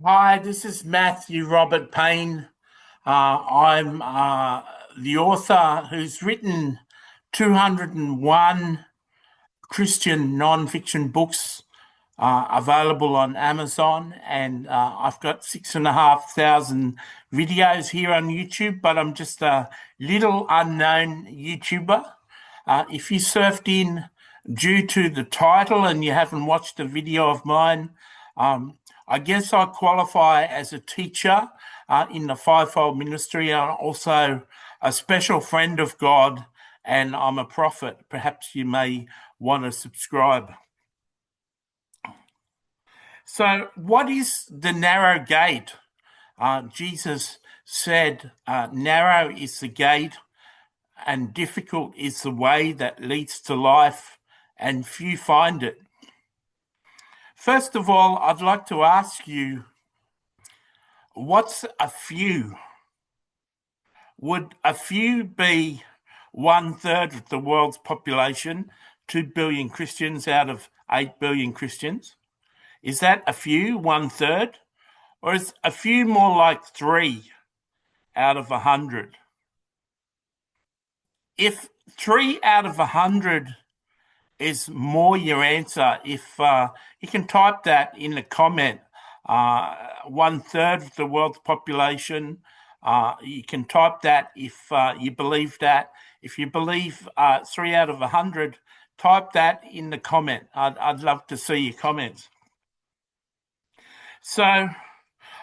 Hi, this is Matthew Robert Payne. I'm the author who's written 201 Christian non-fiction books available on Amazon, and I've got 6,500 videos here on YouTube, but I'm just a little unknown YouTuber. If you surfed in due to the title and you haven't watched a video of mine, I guess I qualify as a teacher in the fivefold ministry. I'm also a special friend of God, and I'm a prophet. Perhaps you may want to subscribe. So, what is the narrow gate? Jesus said, narrow is the gate and difficult is the way that leads to life, and few find it. First of all, I'd like to ask you, what's a few? Would a few be 1/3 of the world's population, 2 billion Christians out of 8 billion Christians? Is that a few, 1/3? Or is a few more like 3 out of 100? If 3 out of 100 is more your answer, if you can type that in the comment, 1/3 of the world's population, you can type that if you believe that. If you believe 3 out of 100, type that in the comment. I'd love to see your comments. So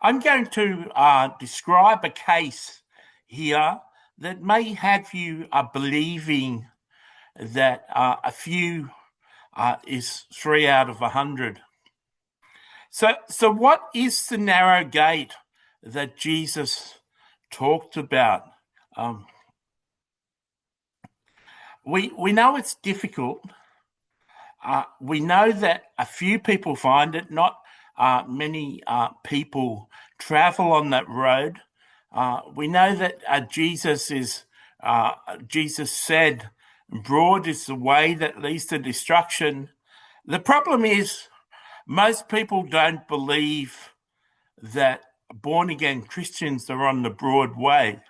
I'm going to describe a case here that may have you believing that a few is 3 out of 100. So what is the narrow gate that Jesus talked about? We know it's difficult. We know that a few people find it, not many people travel on that road. We know that Jesus said, broad is the way that leads to destruction. The problem is most people don't believe that born-again Christians are on the broad way.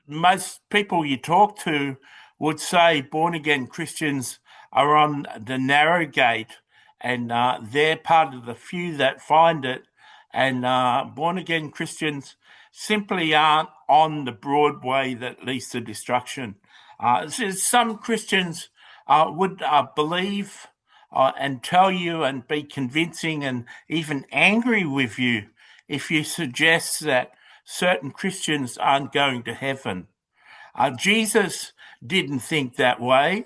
Most people you talk to would say born-again Christians are on the narrow gate, and they're part of the few that find it, and born-again Christians simply aren't on the broad way that leads to destruction. Some Christians would believe and tell you and be convincing and even angry with you if you suggest that certain Christians aren't going to heaven. Jesus didn't think that way.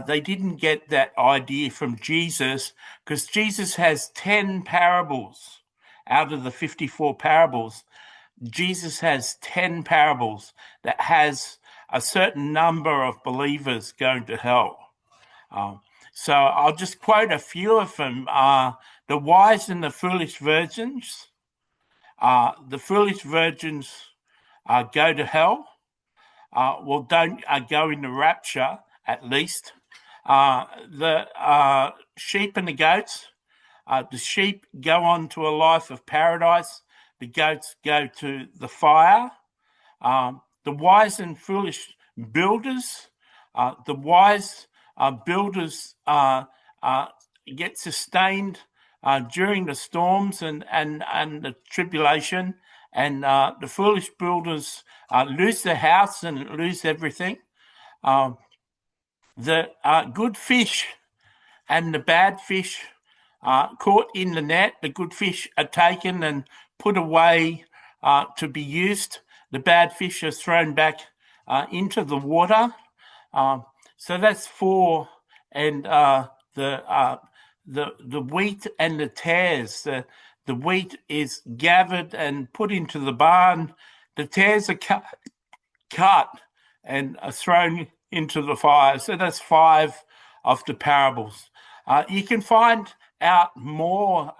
They didn't get that idea from Jesus, because Jesus has 10 parables out of the 54 parables. Jesus has 10 parables that has a certain number of believers going to hell. So I'll just quote a few of them. The wise and the foolish virgins. The foolish virgins go to hell. Don't go in the rapture, at least. The sheep and the goats. The sheep go on to a life of paradise. The goats go to the fire. The wise and foolish builders. The wise builders get sustained during the storms and the tribulation, and the foolish builders lose their house and lose everything. The good fish and the bad fish caught in the net. The good fish are taken and put away to be used. The bad fish are thrown back into the water. So that's 4. And the wheat and the tares. The wheat is gathered and put into the barn. The tares are cut and are thrown into the fire. So that's 5 of the parables. You can find out more.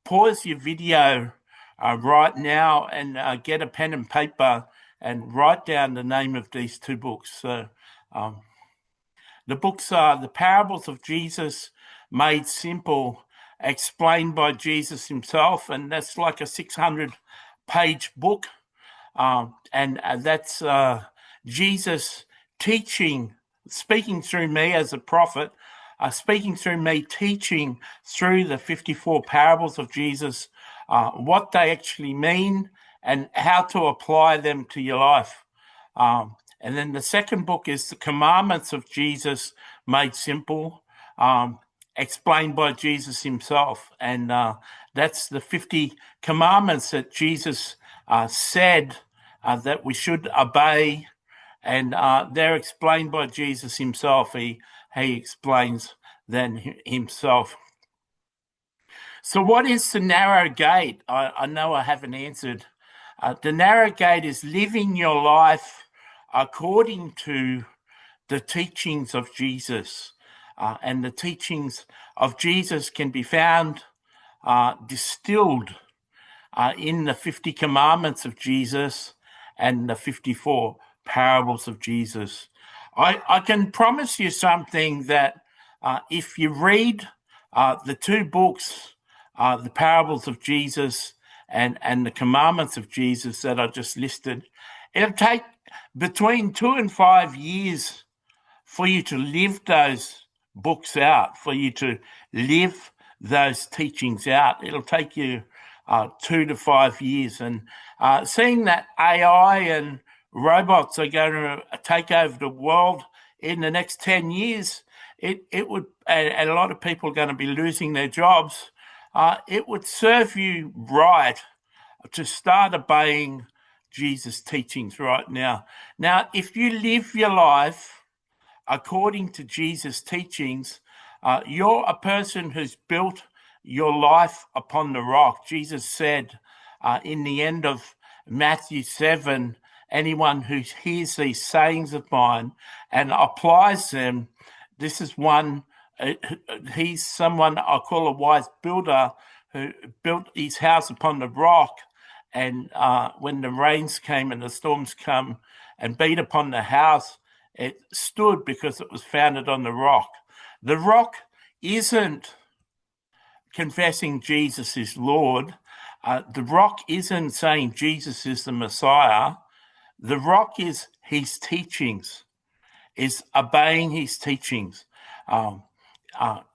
Pause your video right now and get a pen and paper and write down the name of these 2 books. So the books are The Parables of Jesus Made Simple explained by Jesus himself, and that's like a 600-page book. And that's Jesus teaching, speaking through me as a prophet, speaking through me, teaching through the 54 parables of Jesus, what they actually mean and how to apply them to your life. And then the second book is the commandments of Jesus made simple, explained by Jesus himself. And that's the 50 commandments that Jesus said that we should obey. And they're explained by Jesus himself. He explains them himself. So what is the narrow gate? I know I haven't answered. The narrow gate is living your life according to the teachings of Jesus. And the teachings of Jesus can be found distilled in the 50 commandments of Jesus and the 54 parables of Jesus. I can promise you something, that if you read the two books, the parables of Jesus and the commandments of Jesus that I just listed, it'll take between 2 and 5 years for you to live those books out, for you to live those teachings out. It'll take you 2 to 5 years. And seeing that AI and robots are going to take over the world in the next 10 years, it would, and a lot of people are going to be losing their jobs, it would serve you right to start obeying Jesus' teachings right now. Now, if you live your life according to Jesus' teachings, you're a person who's built your life upon the rock. Jesus said in the end of Matthew 7, anyone who hears these sayings of mine and applies them, this is one, he's someone I call a wise builder who built his house upon the rock. And when the rains came and the storms come and beat upon the house, it stood because it was founded on the rock. The rock isn't confessing Jesus is Lord. The rock isn't saying Jesus is the Messiah. The rock is his teachings, is obeying his teachings.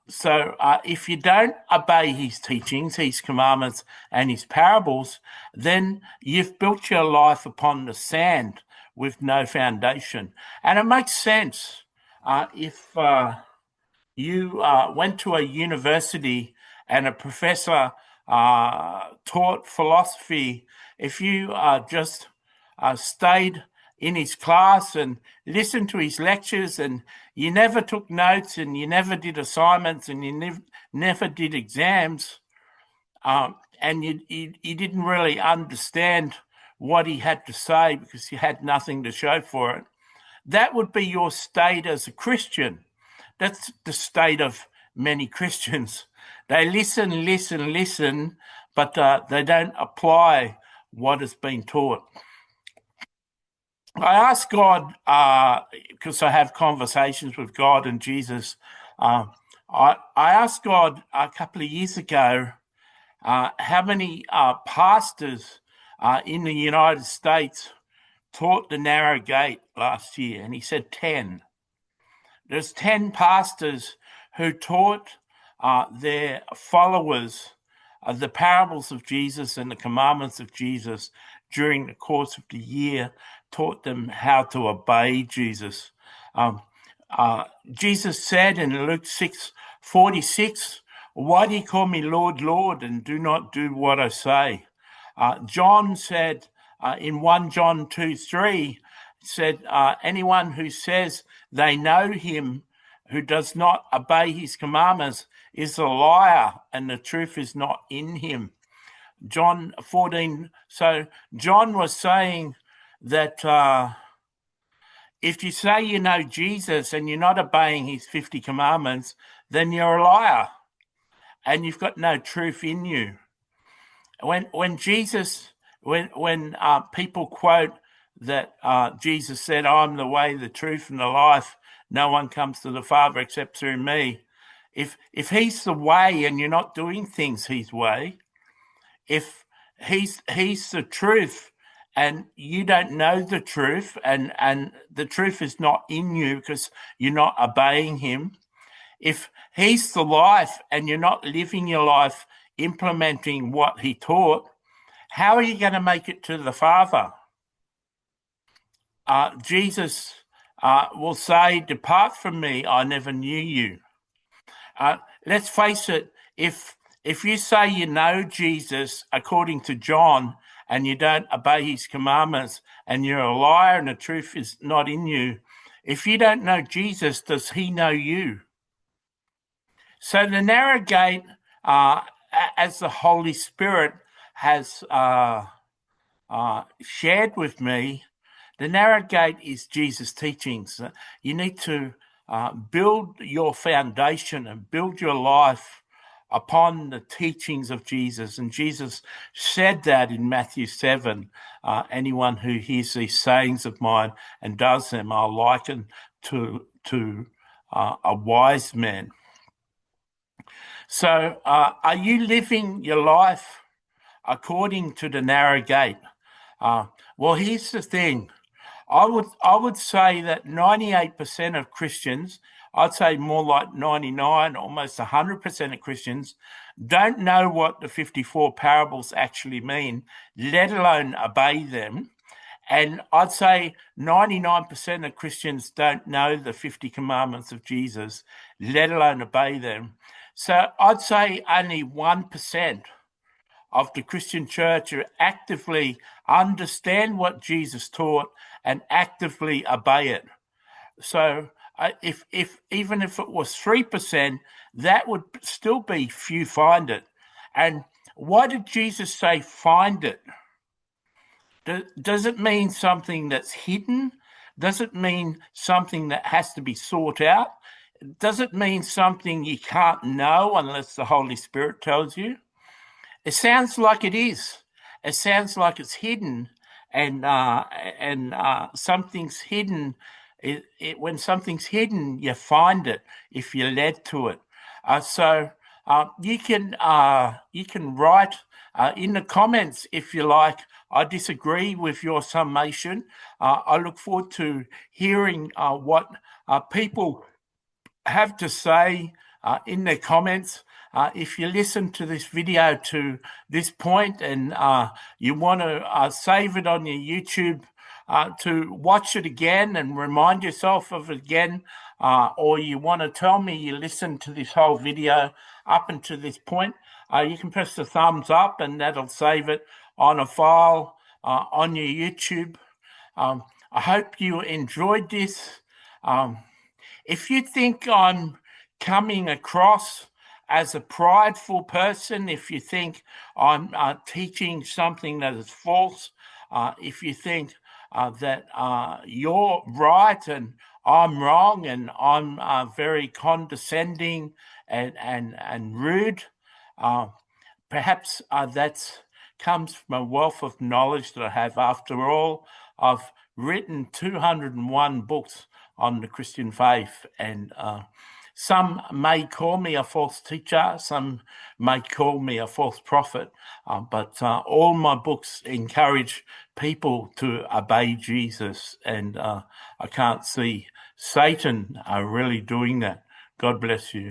So if you don't obey his teachings, his commandments and his parables, then you've built your life upon the sand with no foundation. And it makes sense if you went to a university and a professor taught philosophy, if you just stayed in his class and listened to his lectures, and you never took notes and you never did assignments and you never did exams, and you didn't really understand what he had to say because you had nothing to show for it, that would be your state as a Christian. That's the state of many Christians. They listen, but they don't apply what has been taught. I asked God, because I have conversations with God and Jesus, I asked God a couple of years ago how many pastors in the United States taught the narrow gate last year, and he said 10. There's 10 pastors who taught their followers the parables of Jesus and the commandments of Jesus during the course of the year, taught them how to obey Jesus. Jesus said in Luke 6:46, "Why do you call me Lord, Lord, and do not do what I say?" John said in 1 John 2:3, said, anyone who says they know him who does not obey his commandments is a liar, and the truth is not in him. John 14. So John was saying that if you say you know Jesus and you're not obeying his 50 commandments, then you're a liar and you've got no truth in you. When Jesus, when people quote that Jesus said, "I'm the way, the truth, and the life. No one comes to the Father except through me," if he's the way and you're not doing things his way, if he's the truth and you don't know the truth, and the truth is not in you because you're not obeying him, if he's the life and you're not living your life implementing what he taught, how are you going to make it to the Father? Jesus will say, "Depart from me, I never knew you." Let's face it, if you say you know Jesus according to John and you don't obey his commandments and you're a liar and the truth is not in you, if you don't know Jesus, does he know you? So the narrow gate, as the Holy Spirit has shared with me, the narrow gate is Jesus' teachings. You need to build your foundation and build your life upon the teachings of Jesus. And Jesus said that in Matthew 7, anyone who hears these sayings of mine and does them, I'll liken to a wise man. So are you living your life according to the narrow gate? Well, here's the thing. I would say that 98% of Christians, I'd say more like 99, almost 100% of Christians, don't know what the 54 parables actually mean, let alone obey them. And I'd say 99% of Christians don't know the 50 commandments of Jesus, let alone obey them. So I'd say only 1% of the Christian church who actively understand what Jesus taught and actively obey it. So if even if it was 3%, that would still be few find it. And why did Jesus say find it? Does it mean something that's hidden? Does it mean something that has to be sought out? Does it mean something you can't know unless the Holy Spirit tells you? It sounds like it is. It sounds like it's hidden, and something's hidden. When something's hidden, you find it if you're led to it. So you can write in the comments if you like. I disagree with your summation. I look forward to hearing what people have to say in their comments. If you listen to this video to this point and you want to save it on your YouTube to watch it again and remind yourself of it again, or you want to tell me you listened to this whole video up until this point, you can press the thumbs up and that'll save it on a file on your YouTube. I hope you enjoyed this. If you think I'm coming across as a prideful person, if you think I'm teaching something that is false, if you think that you're right and I'm wrong and I'm very condescending and rude, perhaps that comes from a wealth of knowledge that I have. After all, I've written 201 books on the Christian faith, and some may call me a false teacher, some may call me a false prophet, but all my books encourage people to obey Jesus, and I can't see Satan really doing that. God bless you.